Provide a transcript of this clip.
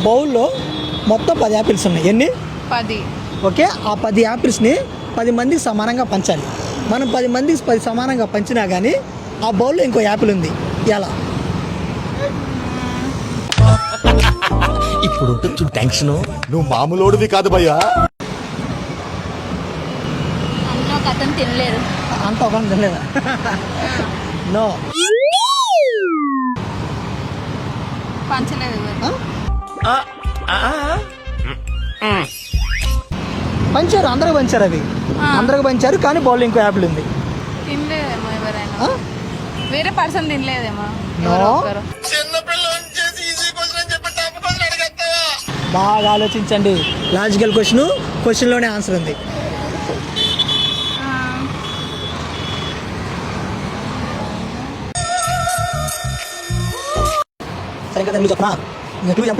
బౌల్లో మొత్తం 10 యాపిల్స్ ఉన్నాయి. ఎన్ని? 10. ఓకే, ఆ 10 యాపిల్స్ని 10 మందికి సమానంగా పంచాలి. మనం 10 మందికి 10 సమానంగా పంచినా కానీ ఆ బౌల్లో ఇంకో యాపిల్ ఉంది. ఎలా? ఇప్పుడు ఉంటుంది టెన్షన్. నువ్వు మామూలోడివి కాదు భయ్యా. అన్న ఒక అతను తినలేదు. అంత ఒక తినలేదా? నో, పంచలేదు. పంచారు, అందరికి పంచారు. అవి అందరికి పంచారు కానీ బౌల్లో ఇంకో యాపిల్ ఉంది. తినలేదేమో ఎవరైనా, వేరే పర్సన్ తినలేదేమో. నో, బాగా ఆలోచించండి. లాజికల్ క్వశ్చన్లోనే ఆన్సర్ ఉంది. సరే కదా, నువ్వు చెప్పనా?